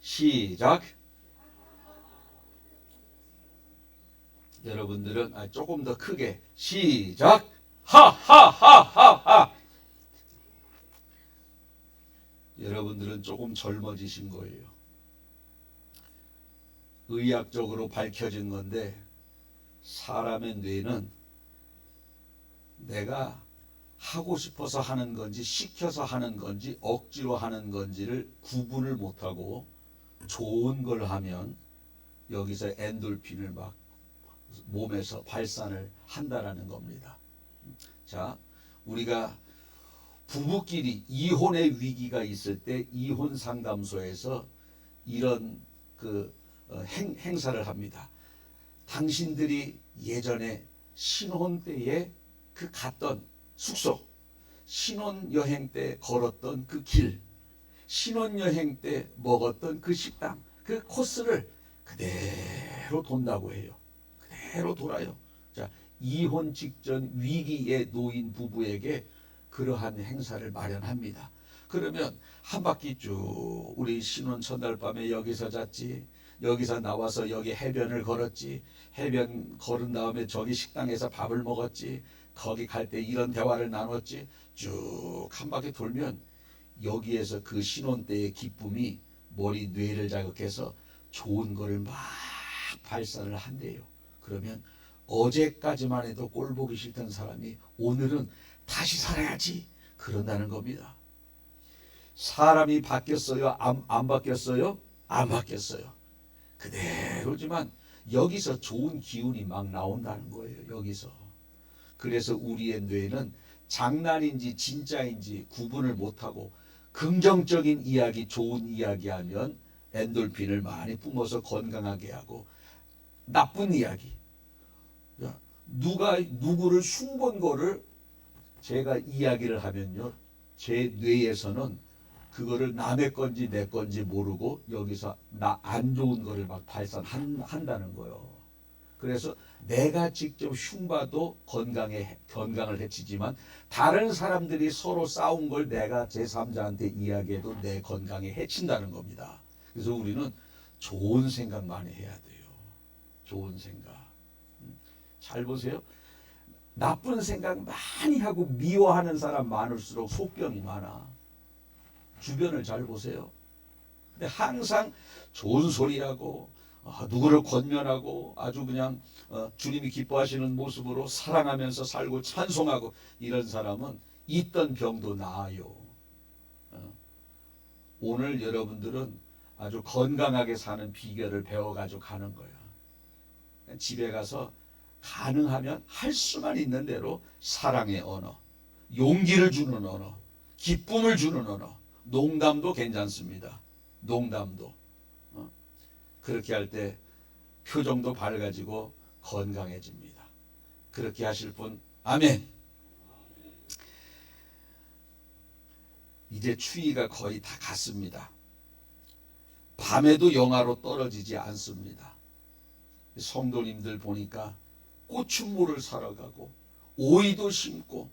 시작. 여러분들은 조금 더 크게 시작. 하하하하하. 여러분들은 조금 젊어지신 거예요. 의학적으로 밝혀진 건데 사람의 뇌는 내가 하고 싶어서 하는 건지 시켜서 하는 건지 억지로 하는 건지를 구분을 못하고 좋은 걸 하면 여기서 엔돌핀을 막 몸에서 발산을 한다라는 겁니다. 자, 우리가 부부끼리 이혼의 위기가 있을 때 이혼 상담소에서 이런 행사를 합니다. 당신들이 예전에 신혼 때에 갔던 숙소, 신혼 여행 때 걸었던 그 길, 신혼 여행 때 먹었던 그 식당, 그 코스를 그대로 돈다고 해요. 그대로 돌아요. 자, 이혼 직전 위기에 놓인 부부에게 그러한 행사를 마련합니다. 그러면 한 바퀴 쭉 우리 신혼 첫날 밤에 여기서 잤지, 여기서 나와서 여기 해변을 걸었지, 해변 걸은 다음에 저기 식당에서 밥을 먹었지, 거기 갈 때 이런 대화를 나눴지, 쭉 한 바퀴 돌면 여기에서 그 신혼 때의 기쁨이 머리 뇌를 자극해서 좋은 거를 막 발산을 한대요. 그러면 어제까지만 해도 꼴 보기 싫던 사람이 오늘은 다시 살아야지 그런다는 겁니다. 사람이 바뀌었어요? 안 바뀌었어요? 안 바뀌었어요. 그대로지만 여기서 좋은 기운이 막 나온다는 거예요. 여기서. 그래서 우리의 뇌는 장난인지 진짜인지 구분을 못하고 긍정적인 이야기, 좋은 이야기하면 엔돌핀을 많이 뿜어서 건강하게 하고, 나쁜 이야기, 누가 누구를 흉본 거를 제가 이야기를 하면요, 제 뇌에서는 그거를 남의 건지 내 건지 모르고 여기서 나 안 좋은 거를 막 발산한다는 거예요. 그래서 내가 직접 흉봐도 건강을 해치지만 다른 사람들이 서로 싸운 걸 내가 제3자한테 이야기해도 내 건강에 해친다는 겁니다. 그래서 우리는 좋은 생각 많이 해야 돼요. 좋은 생각. 잘 보세요. 나쁜 생각 많이 하고 미워하는 사람 많을수록 속병이 많아. 주변을 잘 보세요. 근데 항상 좋은 소리하고 누구를 권면하고 아주 그냥 주님이 기뻐하시는 모습으로 사랑하면서 살고 찬송하고 이런 사람은 있던 병도 나아요. 오늘 여러분들은 아주 건강하게 사는 비결을 배워가지고 가는 거예요. 집에 가서 가능하면 할 수만 있는 대로 사랑의 언어, 용기를 주는 언어, 기쁨을 주는 언어, 농담도 괜찮습니다. 농담도. 그렇게 할 때 표정도 밝아지고 건강해집니다. 그렇게 하실 분 아멘. 이제 추위가 거의 다 갔습니다. 밤에도 영하로 떨어지지 않습니다. 성도님들 보니까 고추물을 사러 가고 오이도 심고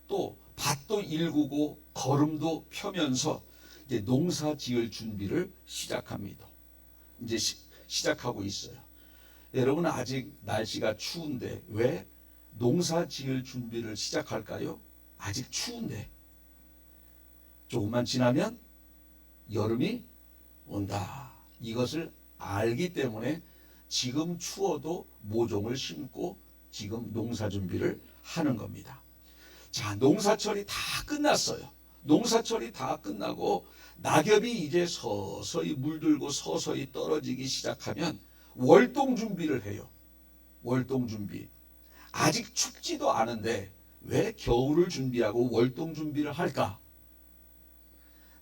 또 밭도 일구고 거름도 펴면서 이제 농사 지을 준비를 시작합니다. 이제 시작하고 있어요. 여러분, 아직 날씨가 추운데 왜 농사 지을 준비를 시작할까요? 아직 추운데. 조금만 지나면 여름이 온다. 이것을 알기 때문에 지금 추워도 모종을 심고 지금 농사 준비를 하는 겁니다. 자, 농사철이 다 끝났어요. 농사철이 다 끝나고 낙엽이 이제 서서히 물들고 서서히 떨어지기 시작하면 월동 준비를 해요. 월동 준비. 아직 춥지도 않은데 왜 겨울을 준비하고 월동 준비를 할까?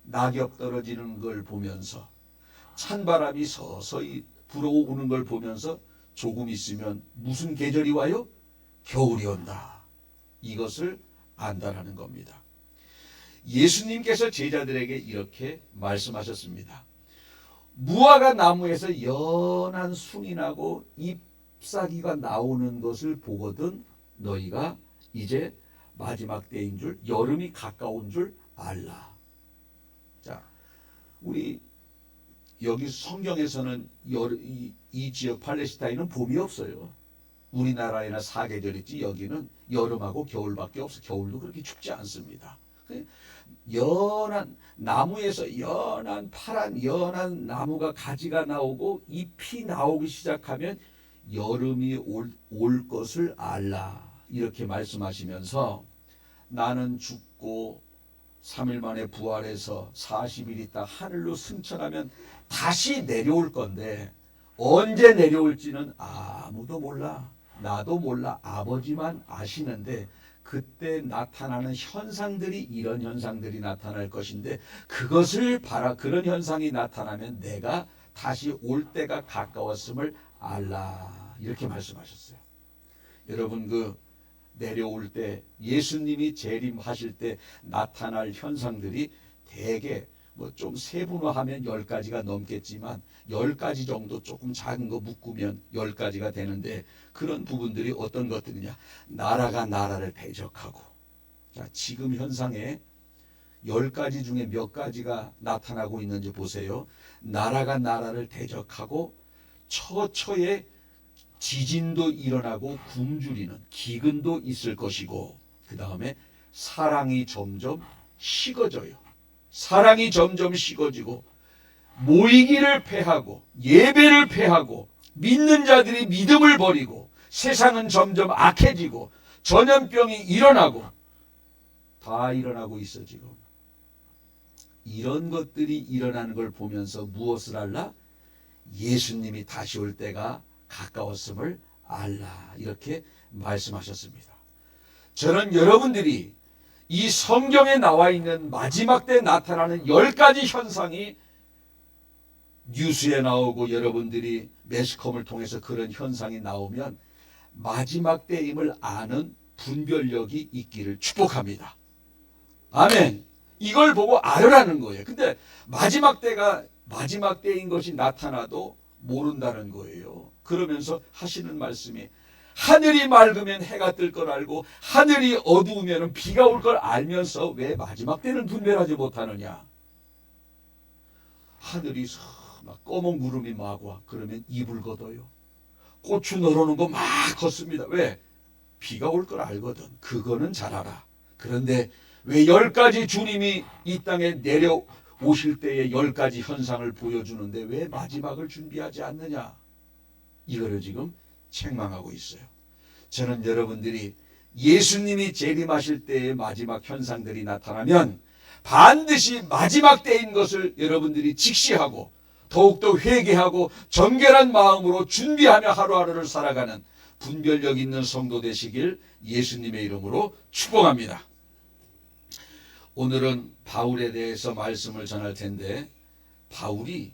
낙엽 떨어지는 걸 보면서 찬바람이 서서히 불어오는 걸 보면서 조금 있으면 무슨 계절이 와요? 겨울이 온다. 이것을 안다라는 겁니다. 예수님께서 제자들에게 이렇게 말씀하셨습니다. 무화과 나무에서 연한 순이 나고 잎사귀가 나오는 것을 보거든 너희가 이제 마지막 때인 줄, 여름이 가까운 줄 알라. 자, 우리 여기 성경에서는 이 지역 팔레스타인은 봄이 없어요. 우리나라에나 사계절 있지 여기는 여름하고 겨울밖에 없어. 겨울도 그렇게 춥지 않습니다. 연한 나무에서 연한 파란 연한 나무가 가지가 나오고 잎이 나오기 시작하면 여름이 올 것을 알라 이렇게 말씀하시면서 나는 죽고 3일 만에 부활해서 40일 있다 하늘로 승천하면 다시 내려올 건데 언제 내려올지는 아무도 몰라. 나도 몰라. 아버지만 아시는데 그때 나타나는 현상들이 이런 현상들이 나타날 것인데 그것을 그런 현상이 나타나면 내가 다시 올 때가 가까웠음을 알라 이렇게 말씀하셨어요. 여러분 내려올 때 예수님이 재림하실 때 나타날 현상들이 대개 좀 세분화하면 10가지가 넘겠지만 10가지 정도 조금 작은 거 묶으면 10가지가 되는데 그런 부분들이 어떤 것들이냐. 나라가 나라를 대적하고 자, 지금 현상에 10가지 중에 몇 가지가 나타나고 있는지 보세요. 나라가 나라를 대적하고 처처에 지진도 일어나고 굶주리는 기근도 있을 것이고 그 다음에 사랑이 점점 식어져요. 사랑이 점점 식어지고 모이기를 패하고 예배를 패하고 믿는 자들이 믿음을 버리고 세상은 점점 악해지고 전염병이 일어나고 다 일어나고 있어 지금. 이런 것들이 일어나는 걸 보면서 무엇을 알라? 예수님이 다시 올 때가 가까웠음을 알라 이렇게 말씀하셨습니다. 저는 여러분들이 이 성경에 나와 있는 마지막 때 나타나는 10가지 현상이 뉴스에 나오고 여러분들이 매스컴을 통해서 그런 현상이 나오면 마지막 때임을 아는 분별력이 있기를 축복합니다. 아멘. 이걸 보고 알으라는 거예요. 근데 마지막 때인 것이 나타나도 모른다는 거예요. 그러면서 하시는 말씀이 하늘이 맑으면 해가 뜰 걸 알고 하늘이 어두우면 비가 올 걸 알면서 왜 마지막 때는 분별하지 못하느냐. 하늘이 막 검은 구름이 막 와. 그러면 이불 걷어요. 고추 널어놓은 거 막 걷습니다. 왜? 비가 올 걸 알거든. 그거는 잘 알아. 그런데 왜 10가지 주님이 이 땅에 내려오실 때의 10가지 현상을 보여주는데 왜 마지막을 준비하지 않느냐. 이거를 지금 책망하고 있어요. 저는 여러분들이 예수님이 재림하실 때의 마지막 현상들이 나타나면 반드시 마지막 때인 것을 여러분들이 직시하고 더욱더 회개하고 정결한 마음으로 준비하며 하루하루를 살아가는 분별력 있는 성도 되시길 예수님의 이름으로 축복합니다. 오늘은 바울에 대해서 말씀을 전할 텐데 바울이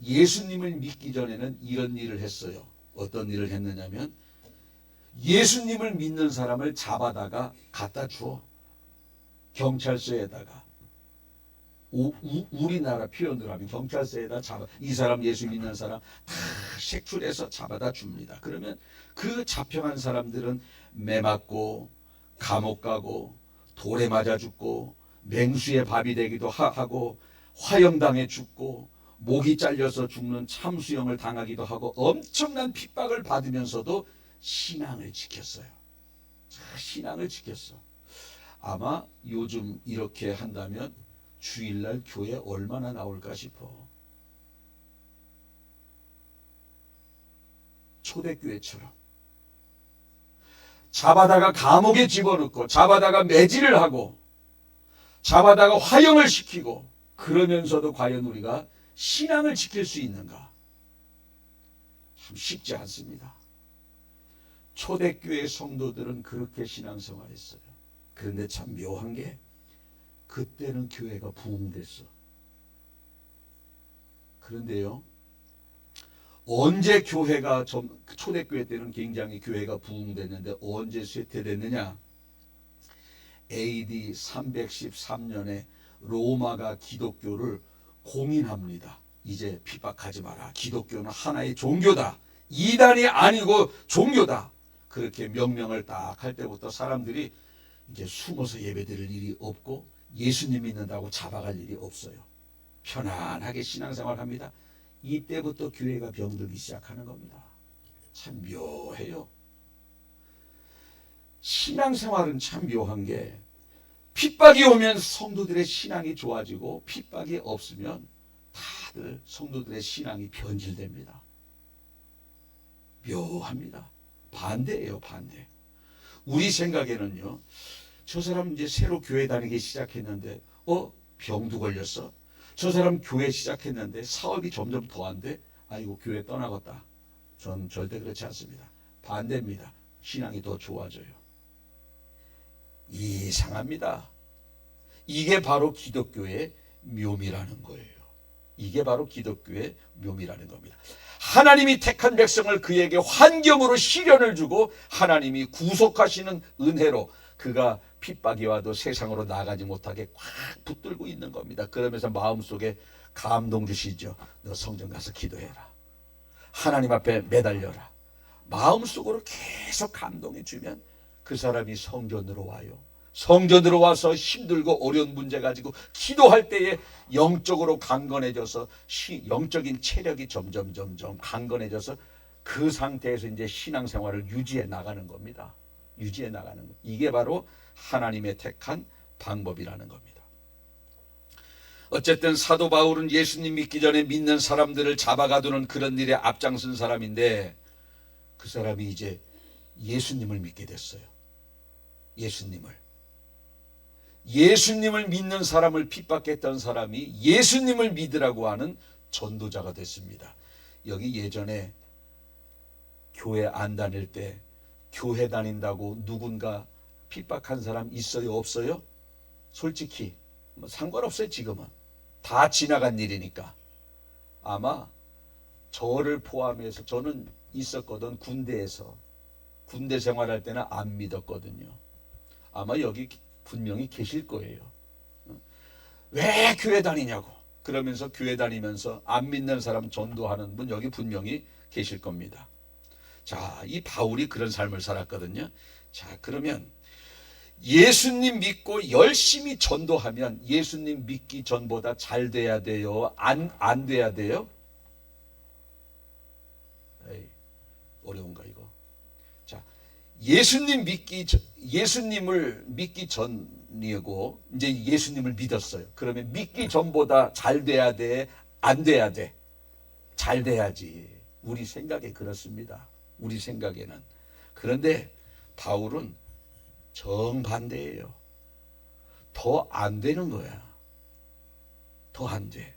예수님을 믿기 전에는 이런 일을 했어요. 어떤 일을 했느냐면 예수님을 믿는 사람을 잡아다가 갖다 주어. 경찰서에다가 우리나라 표현으로 하면 경찰서에다 이 사람 예수 믿는 사람 다 색출해서 잡아다 줍니다. 그러면 그 잡혀간 사람들은 매 맞고 감옥 가고 돌에 맞아 죽고 맹수의 밥이 되기도 하고 화형당해 죽고 목이 잘려서 죽는 참수형을 당하기도 하고 엄청난 핍박을 받으면서도 신앙을 지켰어요. 신앙을 지켰어. 아마 요즘 이렇게 한다면 주일날 교회 얼마나 나올까 싶어. 초대교회처럼 잡아다가 감옥에 집어넣고 잡아다가 매질을 하고 잡아다가 화형을 시키고 그러면서도 과연 우리가 신앙을 지킬 수 있는가? 참 쉽지 않습니다. 초대교회 성도들은 그렇게 신앙생활했어요. 그런데 참 묘한 게 그때는 교회가 부흥됐어. 그런데요, 언제 교회가 초대교회 때는 굉장히 교회가 부흥됐는데 언제 쇠퇴됐느냐? AD 313년에 로마가 기독교를 공인합니다. 이제 핍박하지 마라. 기독교는 하나의 종교다. 이단이 아니고 종교다. 그렇게 명령을 딱 할 때부터 사람들이 이제 숨어서 예배드릴 일이 없고 예수님 믿는다고 잡아갈 일이 없어요. 편안하게 신앙생활합니다. 이때부터 교회가 병들기 시작하는 겁니다. 참 묘해요. 신앙생활은 참 묘한 게 핍박이 오면 성도들의 신앙이 좋아지고 핍박이 없으면 다들 성도들의 신앙이 변질됩니다. 묘합니다. 반대예요, 반대. 우리 생각에는요, 저 사람 이제 새로 교회 다니기 시작했는데 병도 걸렸어. 저 사람 교회 시작했는데 사업이 점점 더한데 아이고 교회 떠나겠다. 전 절대 그렇지 않습니다. 반대입니다. 신앙이 더 좋아져요. 이상합니다. 이게 바로 기독교의 묘미라는 거예요. 이게 바로 기독교의 묘미라는 겁니다. 하나님이 택한 백성을 그에게 환경으로 시련을 주고 하나님이 구속하시는 은혜로 그가 핍박이 와도 세상으로 나가지 못하게 꽉 붙들고 있는 겁니다. 그러면서 마음속에 감동 주시죠. 너 성전 가서 기도해라. 하나님 앞에 매달려라. 마음속으로 계속 감동해 주면 그 사람이 성전으로 와요. 성전으로 와서 힘들고 어려운 문제 가지고 기도할 때에 영적으로 강건해져서 영적인 체력이 점점 강건해져서 그 상태에서 이제 신앙생활을 유지해 나가는 겁니다. 유지해 나가는 것. 이게 바로 하나님의 택한 방법이라는 겁니다. 어쨌든 사도 바울은 예수님 믿기 전에 믿는 사람들을 잡아가두는 그런 일에 앞장선 사람인데 그 사람이 이제 예수님을 믿게 됐어요. 예수님을 믿는 사람을 핍박했던 사람이 예수님을 믿으라고 하는 전도자가 됐습니다. 여기 예전에 교회 안 다닐 때 교회 다닌다고 누군가 핍박한 사람 있어요, 없어요? 솔직히 상관없어요. 지금은 다 지나간 일이니까. 아마 저를 포함해서 저는 있었거든. 군대에서 군대 생활할 때는 안 믿었거든요. 아마 여기 분명히 계실 거예요. 왜 교회 다니냐고 그러면서 교회 다니면서 안 믿는 사람 전도하는 분 여기 분명히 계실 겁니다. 자, 이 바울이 그런 삶을 살았거든요. 자, 그러면 예수님 믿고 열심히 전도하면 예수님 믿기 전보다 잘 돼야 돼요? 안 돼야 돼요? 에이, 어려운가 이거? 자, 예수님을 믿기 전이고 이제 예수님을 믿었어요. 그러면 믿기 전보다 잘 돼야 돼? 안 돼야 돼? 잘 돼야지. 우리 생각에 그렇습니다. 우리 생각에는. 그런데 바울은 정반대예요. 더 안 되는 거야. 더 안 돼.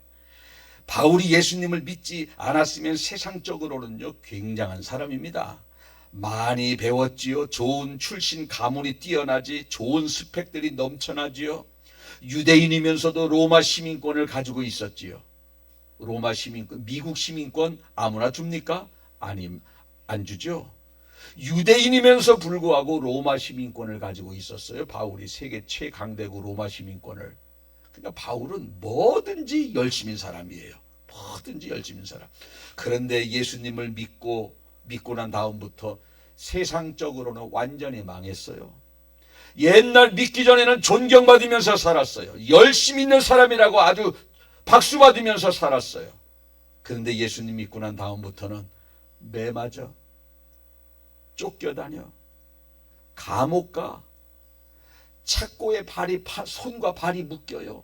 바울이 예수님을 믿지 않았으면 세상적으로는요 굉장한 사람입니다. 많이 배웠지요. 좋은 출신 가문이 뛰어나지. 좋은 스펙들이 넘쳐나지요. 유대인이면서도 로마 시민권을 가지고 있었지요. 로마 시민권, 미국 시민권 아무나 줍니까? 아님, 안 주죠. 유대인이면서 불구하고 로마 시민권을 가지고 있었어요. 바울이 세계 최강대국 로마 시민권을. 그러니까 바울은 뭐든지 열심인 사람이에요. 뭐든지 열심인 사람. 그런데 예수님을 믿고 난 다음부터 세상적으로는 완전히 망했어요. 옛날 믿기 전에는 존경받으면서 살았어요. 열심 있는 사람이라고 아주 박수 받으면서 살았어요. 그런데 예수님 믿고 난 다음부터는 매 맞아. 쫓겨다녀. 감옥 가. 착고에 손과 발이 묶여요.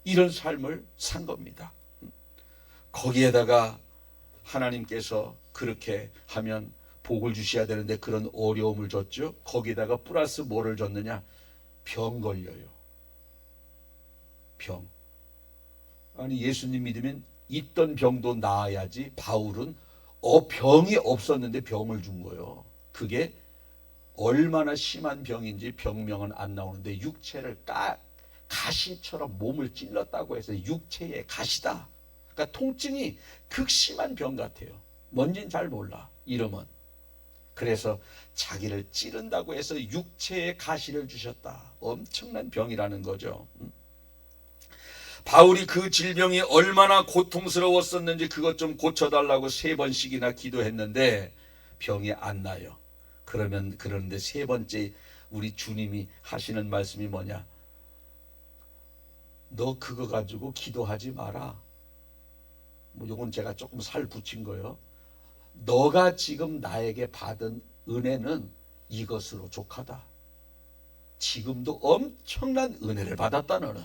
이런 삶을 산 겁니다. 거기에다가 하나님께서 그렇게 하면 복을 주셔야 되는데 그런 어려움을 줬죠. 거기에다가 플러스 뭐를 줬느냐? 병 걸려요. 병. 아니 예수님 믿으면 있던 병도 나아야지. 바울은 병이 없었는데 병을 준 거예요. 그게 얼마나 심한 병인지 병명은 안 나오는데 육체를 가시처럼 몸을 찔렀다고 해서 육체의 가시다. 그러니까 통증이 극심한 병 같아요. 뭔진 잘 몰라. 이름은. 그래서 자기를 찌른다고 해서 육체의 가시를 주셨다. 엄청난 병이라는 거죠. 바울이 그 질병이 얼마나 고통스러웠었는지 그것 좀 고쳐달라고 3번씩이나 기도했는데 병이 안 나요. 그런데 3번째 우리 주님이 하시는 말씀이 뭐냐? 너 그거 가지고 기도하지 마라. 뭐 요건 제가 조금 살 붙인 거예요. 너가 지금 나에게 받은 은혜는 이것으로 족하다. 지금도 엄청난 은혜를 받았다 너는.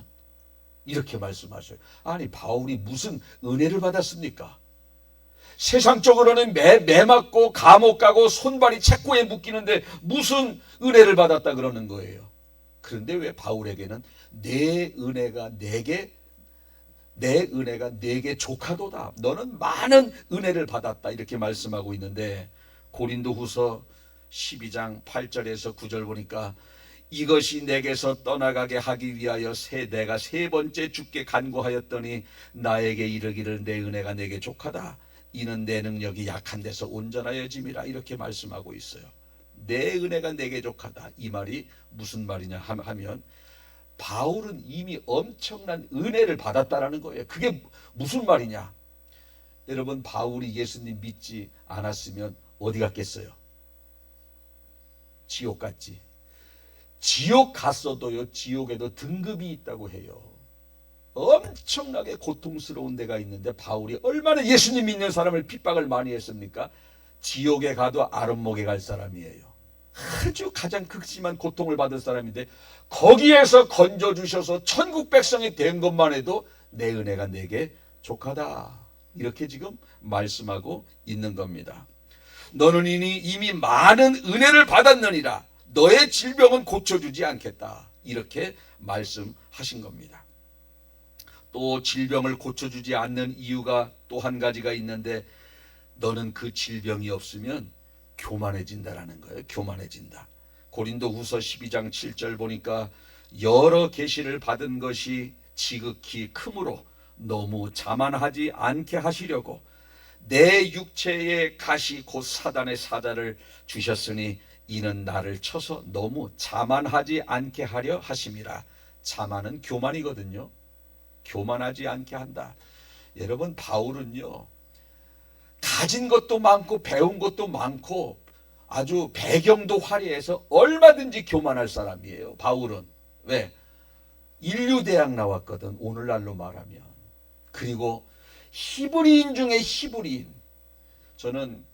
이렇게 말씀하셔요. 아니 바울이 무슨 은혜를 받았습니까? 세상적으로는 매 맞고 감옥 가고 손발이 책고에 묶이는데 무슨 은혜를 받았다 그러는 거예요. 그런데 왜 바울에게는 내 은혜가 내게 족하도다. 너는 많은 은혜를 받았다. 이렇게 말씀하고 있는데 고린도후서 12장 8절에서 9절 보니까 이것이 내게서 떠나가게 하기 위하여 내가 세 번째 주께 간구하였더니 나에게 이르기를 내 은혜가 내게 족하다. 이는 내 능력이 약한 데서 온전하여짐이라. 이렇게 말씀하고 있어요. 내 은혜가 내게 족하다. 이 말이 무슨 말이냐 하면 바울은 이미 엄청난 은혜를 받았다라는 거예요. 그게 무슨 말이냐? 여러분 바울이 예수님 믿지 않았으면 어디 갔겠어요? 지옥 갔지. 지옥 갔어도요, 지옥에도 등급이 있다고 해요. 엄청나게 고통스러운 데가 있는데 바울이 얼마나 예수님 믿는 사람을 핍박을 많이 했습니까? 지옥에 가도 아름목에 갈 사람이에요. 아주 가장 극심한 고통을 받은 사람인데 거기에서 건져주셔서 천국 백성이 된 것만 해도 내 은혜가 내게 족하다. 이렇게 지금 말씀하고 있는 겁니다. 너는 이미 많은 은혜를 받았느니라. 너의 질병은 고쳐주지 않겠다. 이렇게 말씀하신 겁니다. 또 질병을 고쳐주지 않는 이유가 또 한 가지가 있는데 너는 그 질병이 없으면 교만해진다라는 거예요. 교만해진다. 고린도후서 12장 7절 보니까 여러 계시를 받은 것이 지극히 크므로 너무 자만하지 않게 하시려고 내 육체의 가시 곧 사단의 사자를 주셨으니 이는 나를 쳐서 너무 자만하지 않게 하려 하심이라. 자만은 교만이거든요. 교만하지 않게 한다. 여러분 바울은요, 가진 것도 많고 배운 것도 많고 아주 배경도 화려해서 얼마든지 교만할 사람이에요. 바울은. 왜? 인류대학 나왔거든, 오늘날로 말하면. 그리고 히브리인 중에 히브리인. 저는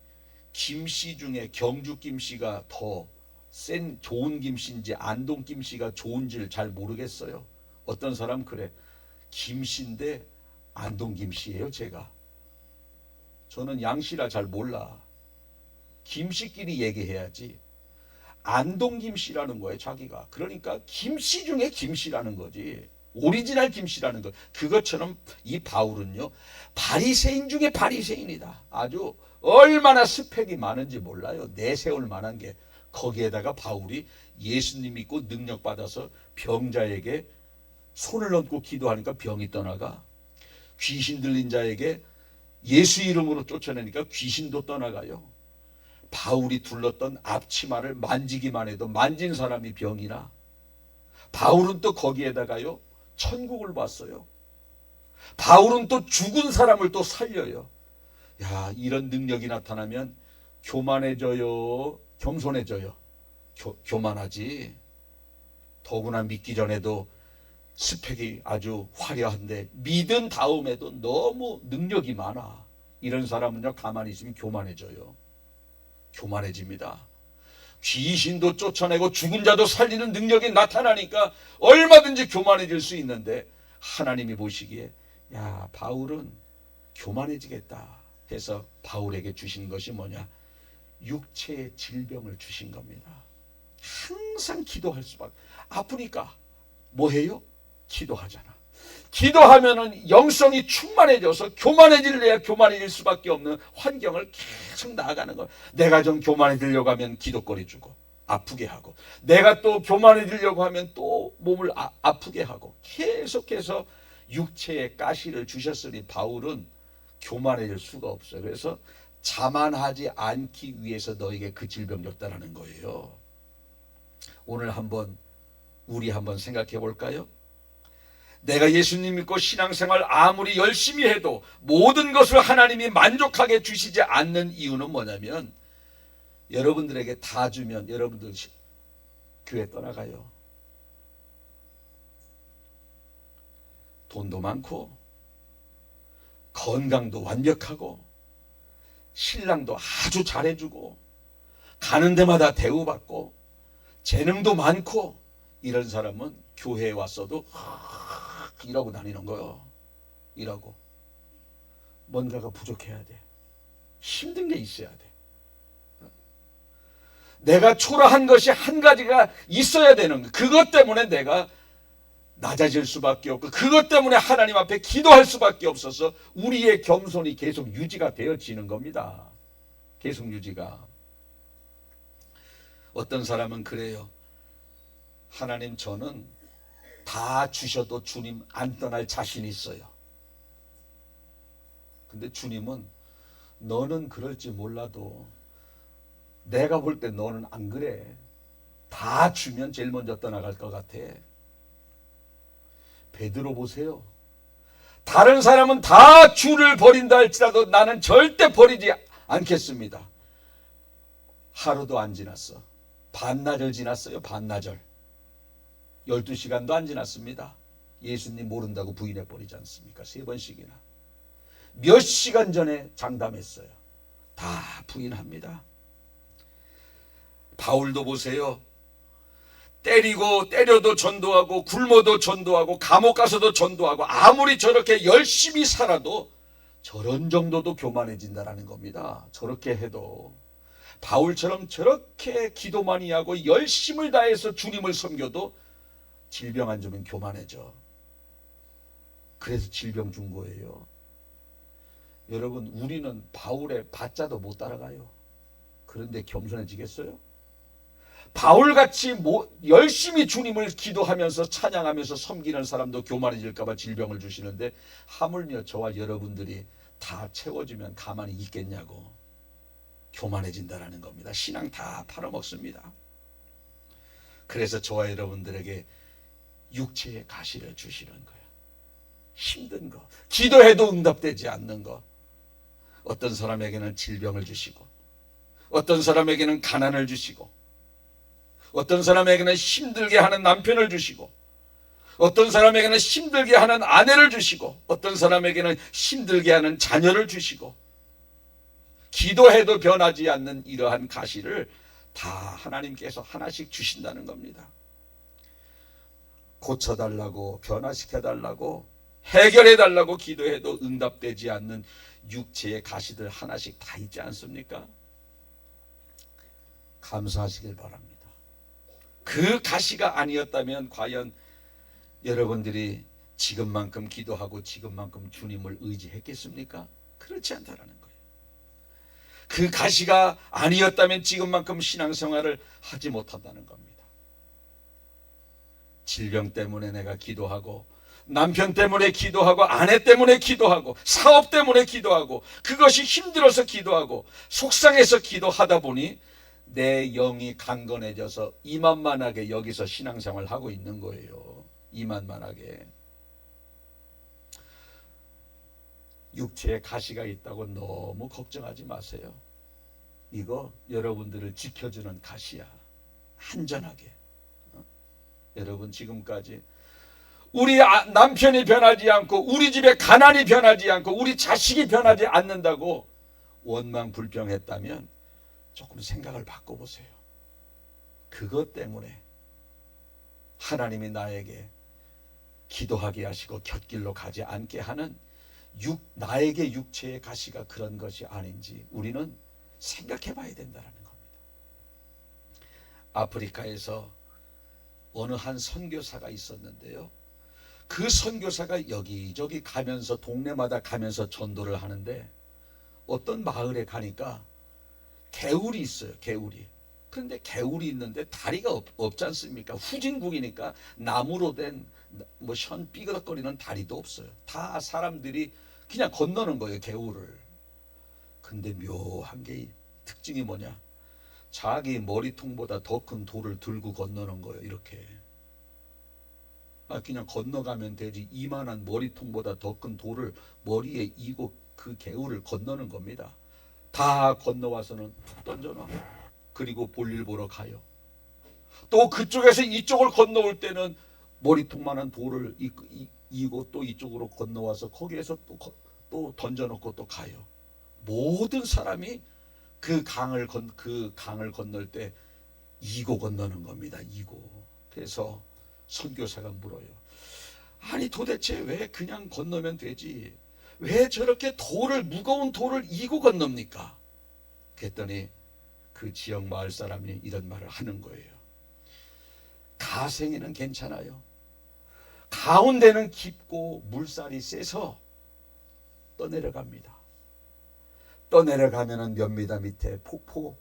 김씨 중에 경주 김씨가 더 센 좋은 김씨인지 안동 김씨가 좋은지를 잘 모르겠어요. 어떤 사람 그래. 김씨인데 안동 김씨예요 제가. 저는 양씨라 잘 몰라. 김씨끼리 얘기해야지. 안동 김씨라는 거예요 자기가. 그러니까 김씨 중에 김씨라는 거지. 오리지널 김씨라는 거. 그것처럼 이 바울은요 바리새인 중에 바리새인이다. 아주 얼마나 스펙이 많은지 몰라요. 내세울 만한 게. 거기에다가 바울이 예수님 믿고 능력받아서 병자에게 손을 얹고 기도하니까 병이 떠나가. 귀신 들린 자에게 예수 이름으로 쫓아내니까 귀신도 떠나가요. 바울이 둘렀던 앞치마를 만지기만 해도 만진 사람이 병이 나. 바울은 또 거기에다가요 천국을 봤어요. 바울은 또 죽은 사람을 또 살려요. 야, 이런 능력이 나타나면 교만해져요? 겸손해져요? 교만하지. 더구나 믿기 전에도 스펙이 아주 화려한데 믿은 다음에도 너무 능력이 많아. 이런 사람은요 가만히 있으면 교만해져요. 교만해집니다. 귀신도 쫓아내고 죽은 자도 살리는 능력이 나타나니까 얼마든지 교만해질 수 있는데 하나님이 보시기에 야, 바울은 교만해지겠다 해서 바울에게 주신 것이 뭐냐? 육체의 질병을 주신 겁니다. 항상 기도할 수밖에. 아프니까 뭐 해요? 기도하잖아. 기도하면은 영성이 충만해져서 교만해질래야 교만해질 수밖에 없는 환경을 계속 나아가는 거야. 내가 좀 교만해지려고 하면 기도거리 주고 아프게 하고, 내가 또 교만해지려고 하면 또 몸을 아프게 하고, 계속해서 육체의 가시를 주셨으니 바울은 교만해질 수가 없어요. 그래서 자만하지 않기 위해서 너에게 그 질병 줬다라는 거예요. 오늘 우리 한번 생각해 볼까요? 내가 예수님 믿고 신앙생활 아무리 열심히 해도 모든 것을 하나님이 만족하게 주시지 않는 이유는 뭐냐면 여러분들에게 다 주면 여러분들 교회 떠나가요. 돈도 많고 건강도 완벽하고 신랑도 아주 잘해주고 가는 데마다 대우받고 재능도 많고 이런 사람은 교회에 왔어도 이러고 다니는 거예요. 이러고 뭔가가 부족해야 돼. 힘든 게 있어야 돼. 내가 초라한 것이 한 가지가 있어야 되는 거예요. 그것 때문에 내가 낮아질 수밖에 없고 그것 때문에 하나님 앞에 기도할 수밖에 없어서 우리의 겸손이 계속 유지가 되어지는 겁니다. 계속 유지가. 어떤 사람은 그래요. 하나님, 저는 다 주셔도 주님 안 떠날 자신이 있어요. 근데 주님은 너는 그럴지 몰라도 내가 볼 때 너는 안 그래. 다 주면 제일 먼저 떠나갈 것 같아. 베드로 보세요. 다른 사람은 다 주를 버린다 할지라도 나는 절대 버리지 않겠습니다. 하루도 안 지났어. 반나절 지났어요. 반나절. 12시간도 안 지났습니다. 예수님 모른다고 부인해버리지 않습니까? 3번씩이나. 몇 시간 전에 장담했어요. 다 부인합니다. 바울도 보세요. 때려도 전도하고 굶어도 전도하고 감옥 가서도 전도하고 아무리 저렇게 열심히 살아도 저런 정도도 교만해진다라는 겁니다. 저렇게 해도. 바울처럼 저렇게 기도 많이 하고 열심을 다해서 주님을 섬겨도 질병 안 주면 교만해져. 그래서 질병 준 거예요. 여러분, 우리는 바울의 바자도 못 따라가요. 그런데 겸손해지겠어요? 바울같이 열심히 주님을 기도하면서 찬양하면서 섬기는 사람도 교만해질까 봐 질병을 주시는데 하물며 저와 여러분들이 다 채워주면 가만히 있겠냐고. 교만해진다라는 겁니다. 신앙 다 팔아먹습니다. 그래서 저와 여러분들에게 육체의 가시를 주시는 거예요. 힘든 거, 기도해도 응답되지 않는 거. 어떤 사람에게는 질병을 주시고 어떤 사람에게는 가난을 주시고 어떤 사람에게는 힘들게 하는 남편을 주시고 어떤 사람에게는 힘들게 하는 아내를 주시고 어떤 사람에게는 힘들게 하는 자녀를 주시고 기도해도 변하지 않는 이러한 가시를 다 하나님께서 하나씩 주신다는 겁니다. 고쳐달라고, 변화시켜달라고, 해결해달라고 기도해도 응답되지 않는 육체의 가시들 하나씩 다 있지 않습니까? 감사하시길 바랍니다. 그 가시가 아니었다면 과연 여러분들이 지금만큼 기도하고 지금만큼 주님을 의지했겠습니까? 그렇지 않다라는 거예요. 그 가시가 아니었다면 지금만큼 신앙생활을 하지 못한다는 겁니다. 질병 때문에 내가 기도하고 남편 때문에 기도하고 아내 때문에 기도하고 사업 때문에 기도하고 그것이 힘들어서 기도하고 속상해서 기도하다 보니 내 영이 강건해져서 이만만하게 여기서 신앙생활을 하고 있는 거예요. 이만만하게. 육체에 가시가 있다고 너무 걱정하지 마세요. 이거 여러분들을 지켜주는 가시야. 안전하게. 여러분, 지금까지 우리 남편이 변하지 않고 우리 집에 가난이 변하지 않고 우리 자식이 변하지 않는다고 원망불평했다면 조금 생각을 바꿔보세요. 그것 때문에 하나님이 나에게 기도하게 하시고 곁길로 가지 않게 하는 나에게 육체의 가시가 그런 것이 아닌지 우리는 생각해 봐야 된다는 겁니다. 아프리카에서 어느 한 선교사가 있었는데요. 그 선교사가 여기저기 가면서 동네마다 가면서 전도를 하는데 어떤 마을에 가니까 개울이 있어요. 개울이. 그런데 개울이 있는데 다리가 없지 않습니까? 후진국이니까 나무로 된 뭐 현 삐그덕거리는 다리도 없어요. 다 사람들이 그냥 건너는 거예요. 개울을. 근데 묘한 게 특징이 뭐냐? 자기 머리통보다 더 큰 돌을 들고 건너는 거예요. 이렇게. 그냥 건너가면 되지. 이만한 머리통보다 더 큰 돌을 머리에 이고 그 개울을 건너는 겁니다. 다 건너와서는 툭 던져놔. 그리고 볼일 보러 가요. 또 그쪽에서 이쪽을 건너올 때는 머리통만한 돌을 이고 또 이쪽으로 건너와서 거기에서 또 또 던져놓고 또 가요. 모든 사람이 그 강을 건널 때 이고 건너는 겁니다. 이고. 그래서 선교사가 물어요. 아니 도대체 왜 그냥 건너면 되지? 왜 저렇게 무거운 돌을 이고 건넙니까? 그랬더니 그 지역 마을 사람이 이런 말을 하는 거예요. 가생에는 괜찮아요. 가운데는 깊고 물살이 세서 떠내려갑니다. 떠내려가면은 몇 미터 밑에 폭포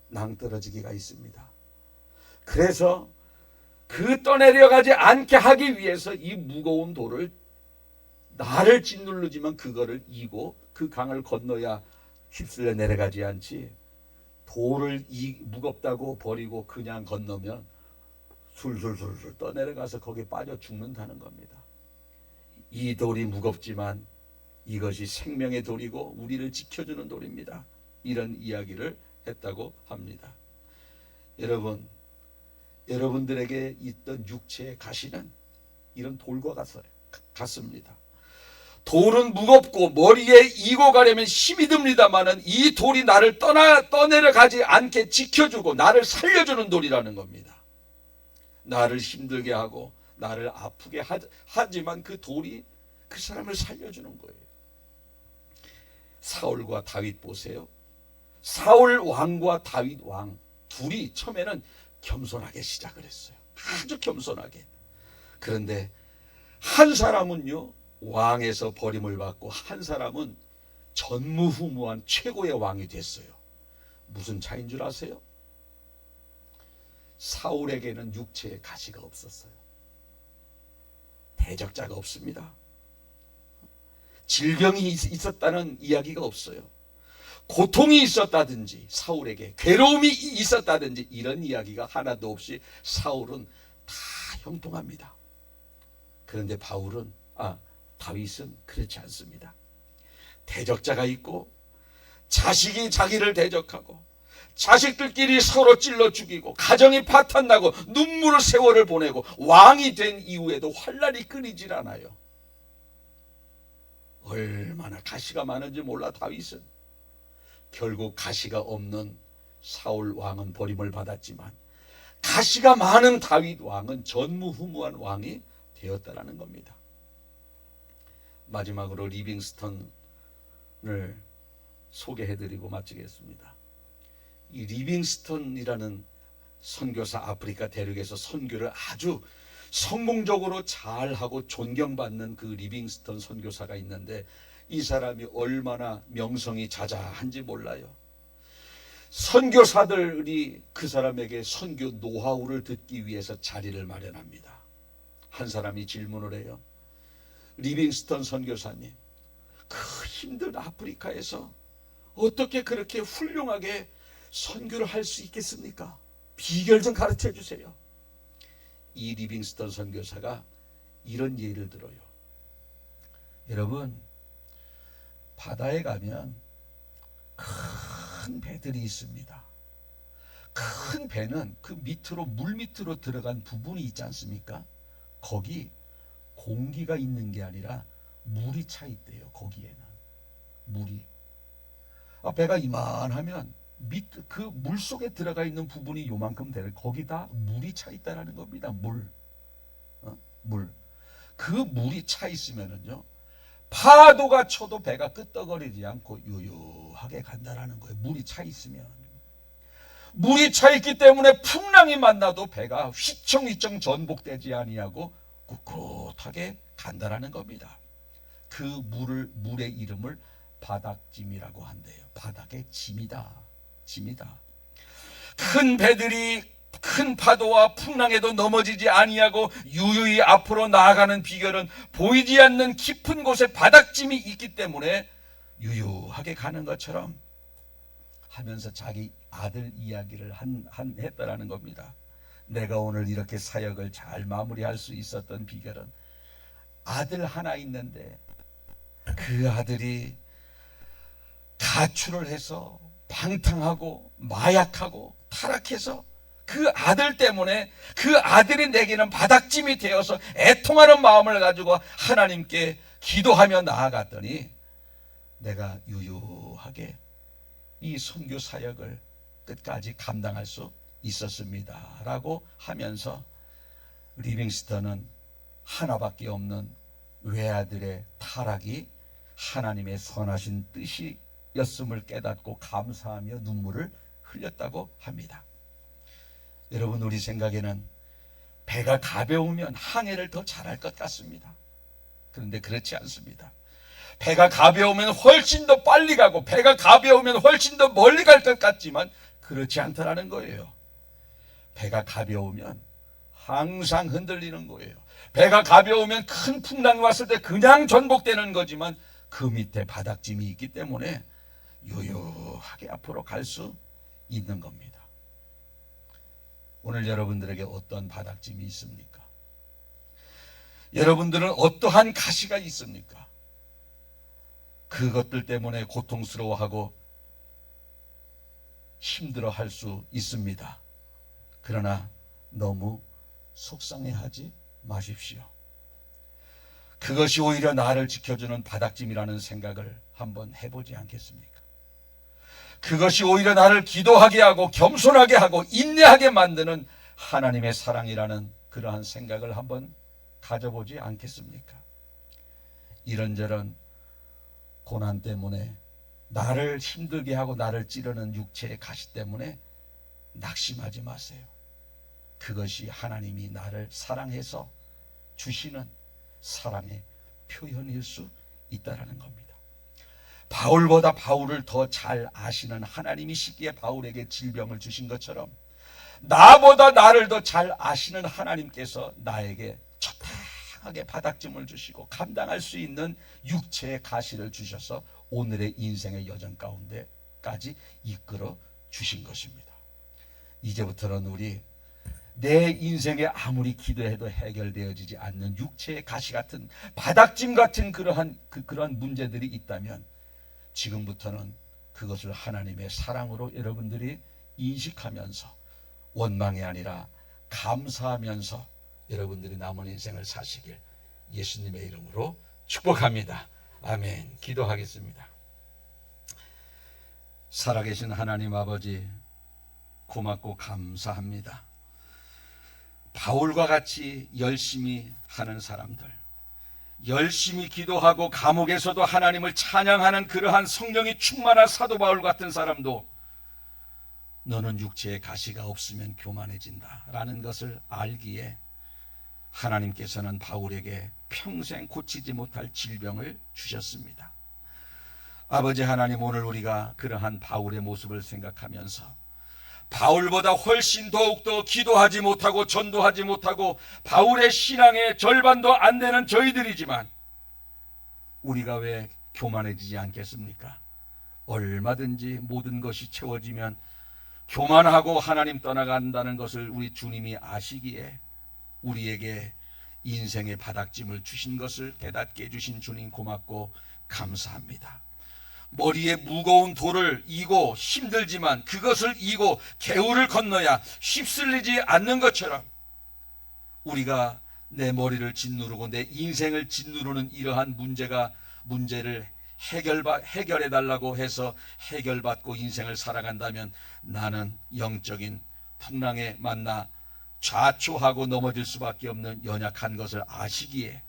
낭떠러지기가 있습니다. 그래서 그 떠내려가지 않게 하기 위해서 이 무거운 돌을 나를 짓누르지만 그거를 이고 그 강을 건너야 휩쓸려 내려가지 않지. 돌을 무겁다고 버리고 그냥 건너면 술술술술 떠내려가서 거기에 빠져 죽는다는 겁니다. 이 돌이 무겁지만 이것이 생명의 돌이고 우리를 지켜주는 돌입니다. 이런 이야기를 했다고 합니다. 여러분, 여러분들에게 있던 육체의 가시는 이런 돌과 같습니다. 돌은 무겁고 머리에 이고 가려면 힘이 듭니다마는 이 돌이 나를 떠내려가지 않게 지켜주고 나를 살려주는 돌이라는 겁니다. 나를 힘들게 하고 나를 아프게 하지만 그 돌이 그 사람을 살려주는 거예요. 사울과 다윗 보세요. 사울 왕과 다윗 왕 둘이 처음에는 겸손하게 시작을 했어요. 아주 겸손하게. 그런데 한 사람은요 왕에서 버림을 받고 한 사람은 전무후무한 최고의 왕이 됐어요. 무슨 차이인 줄 아세요? 사울에게는 육체의 가시가 없었어요. 대적자가 없습니다. 질병이 있었다는 이야기가 없어요. 고통이 있었다든지 사울에게 괴로움이 있었다든지 이런 이야기가 하나도 없이 사울은 다 형통합니다. 그런데 다윗은 그렇지 않습니다. 대적자가 있고 자식이 자기를 대적하고 자식들끼리 서로 찔러 죽이고 가정이 파탄나고 눈물의 세월을 보내고 왕이 된 이후에도 환란이 끊이질 않아요. 얼마나 가시가 많은지 몰라. 다윗은 결국 가시가 없는 사울 왕은 버림을 받았지만 가시가 많은 다윗 왕은 전무후무한 왕이 되었다라는 겁니다. 마지막으로 리빙스턴을 소개해드리고 마치겠습니다. 이 리빙스턴이라는 선교사, 아프리카 대륙에서 선교를 아주 성공적으로 잘하고 존경받는 그 리빙스턴 선교사가 있는데 이 사람이 얼마나 명성이 자자한지 몰라요. 선교사들이 그 사람에게 선교 노하우를 듣기 위해서 자리를 마련합니다. 한 사람이 질문을 해요. 리빙스턴 선교사님, 그 힘든 아프리카에서 어떻게 그렇게 훌륭하게 선교를 할 수 있겠습니까? 비결 좀 가르쳐 주세요. 이 리빙스턴 선교사가 이런 예를 들어요. 여러분, 바다에 가면 큰 배들이 있습니다. 큰 배는 그 밑으로 물 밑으로 들어간 부분이 있지 않습니까? 거기 공기가 있는 게 아니라 물이 차 있대요. 거기에는 물이. 배가 이만하면 그 물 속에 들어가 있는 부분이 요만큼 되는 거기다 물이 차 있다라는 겁니다. 물. 그 물이 차 있으면은요 파도가 쳐도 배가 끄떡거리지 않고 유유하게 간다라는 거예요. 물이 차 있으면. 물이 차 있기 때문에 풍랑이 만나도 배가 휘청휘청 전복되지 아니하고 꿋꿋하게 간다라는 겁니다. 그 물의 이름을 바닥짐이라고 한대요. 바닥의 짐이다. 큰 배들이 큰 파도와 풍랑에도 넘어지지 아니하고 유유히 앞으로 나아가는 비결은 보이지 않는 깊은 곳에 바닥짐이 있기 때문에 유유하게 가는 것처럼 하면서 자기 아들 이야기를 했다라는 겁니다. 내가 오늘 이렇게 사역을 잘 마무리할 수 있었던 비결은 아들 하나 있는데 그 아들이 가출을 해서 방탕하고 마약하고 타락해서 그 아들 때문에 그 아들이 내게는 바닥짐이 되어서 애통하는 마음을 가지고 하나님께 기도하며 나아갔더니 내가 유유하게 이 선교 사역을 끝까지 감당할 수 있었습니다 라고 하면서 리빙스턴은 하나밖에 없는 외아들의 타락이 하나님의 선하신 뜻이었음을 깨닫고 감사하며 눈물을 흘렸다고 합니다. 여러분, 우리 생각에는 배가 가벼우면 항해를 더 잘할 것 같습니다. 그런데 그렇지 않습니다. 배가 가벼우면 훨씬 더 빨리 가고 배가 가벼우면 훨씬 더 멀리 갈 것 같지만 그렇지 않다라는 거예요. 배가 가벼우면 항상 흔들리는 거예요. 배가 가벼우면 큰 풍랑이 왔을 때 그냥 전복되는 거지만 그 밑에 바닥짐이 있기 때문에 유유하게 앞으로 갈 수 있는 겁니다. 오늘 여러분들에게 어떤 바닥짐이 있습니까? 여러분들은 어떠한 가시가 있습니까? 그것들 때문에 고통스러워하고 힘들어할 수 있습니다. 그러나 너무 속상해하지 마십시오. 그것이 오히려 나를 지켜주는 바닥짐이라는 생각을 한번 해보지 않겠습니까? 그것이 오히려 나를 기도하게 하고 겸손하게 하고 인내하게 만드는 하나님의 사랑이라는 그러한 생각을 한번 가져보지 않겠습니까? 이런저런 고난 때문에 나를 힘들게 하고 나를 찌르는 육체의 가시 때문에 낙심하지 마세요. 그것이 하나님이 나를 사랑해서 주시는 사랑의 표현일 수 있다는 겁니다. 바울보다 바울을 더 잘 아시는 하나님이시기에 바울에게 질병을 주신 것처럼 나보다 나를 더 잘 아시는 하나님께서 나에게 적당하게 바닥짐을 주시고 감당할 수 있는 육체의 가시를 주셔서 오늘의 인생의 여정 가운데까지 이끌어 주신 것입니다. 이제부터는 우리 내 인생에 아무리 기도해도 해결되어지지 않는 육체의 가시 같은 바닥짐 같은 그러한 문제들이 있다면 지금부터는 그것을 하나님의 사랑으로 여러분들이 인식하면서 원망이 아니라 감사하면서 여러분들이 남은 인생을 사시길 예수님의 이름으로 축복합니다. 아멘. 기도하겠습니다. 살아계신 하나님 아버지, 고맙고 감사합니다. 바울과 같이 열심히 하는 사람들, 열심히 기도하고 감옥에서도 하나님을 찬양하는 그러한 성령이 충만한 사도 바울 같은 사람도 너는 육체에 가시가 없으면 교만해진다 라는 것을 알기에 하나님께서는 바울에게 평생 고치지 못할 질병을 주셨습니다. 아버지 하나님, 오늘 우리가 그러한 바울의 모습을 생각하면서 바울보다 훨씬 더욱더 기도하지 못하고 전도하지 못하고 바울의 신앙의 절반도 안 되는 저희들이지만 우리가 왜 교만해지지 않겠습니까? 얼마든지 모든 것이 채워지면 교만하고 하나님 떠나간다는 것을 우리 주님이 아시기에 우리에게 인생의 바닥짐을 주신 것을 깨닫게 해주신 주님 고맙고 감사합니다. 머리에 무거운 돌을 이고 힘들지만 그것을 이고 개울을 건너야 휩쓸리지 않는 것처럼 우리가 내 머리를 짓누르고 내 인생을 짓누르는 이러한 문제를 해결해 달라고 해서 해결받고 인생을 살아간다면 나는 영적인 풍랑에 만나 좌초하고 넘어질 수밖에 없는 연약한 것을 아시기에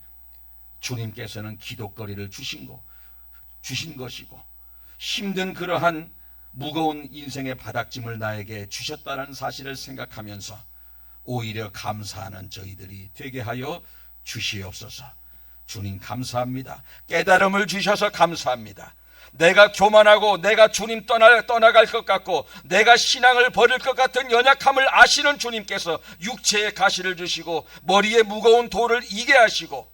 주님께서는 기도거리를 주신 것이고 힘든 그러한 무거운 인생의 바닥짐을 나에게 주셨다는 사실을 생각하면서 오히려 감사하는 저희들이 되게 하여 주시옵소서. 주님 감사합니다. 깨달음을 주셔서 감사합니다. 내가 교만하고 내가 주님 떠나갈 것 같고 내가 신앙을 버릴 것 같은 연약함을 아시는 주님께서 육체의 가시를 주시고 머리에 무거운 돌을 이게 하시고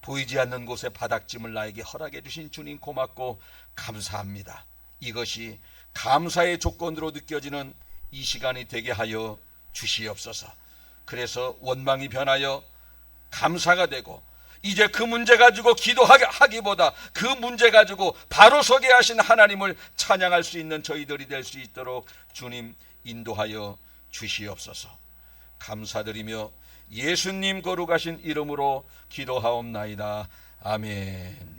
보이지 않는 곳에 바닥짐을 나에게 허락해 주신 주님 고맙고 감사합니다. 이것이 감사의 조건으로 느껴지는 이 시간이 되게 하여 주시옵소서. 그래서 원망이 변하여 감사가 되고 이제 그 문제 가지고 기도하기보다 그 문제 가지고 바로 서게 하신 하나님을 찬양할 수 있는 저희들이 될 수 있도록 주님 인도하여 주시옵소서. 감사드리며 예수님 거룩하신 이름으로 기도하옵나이다. 아멘.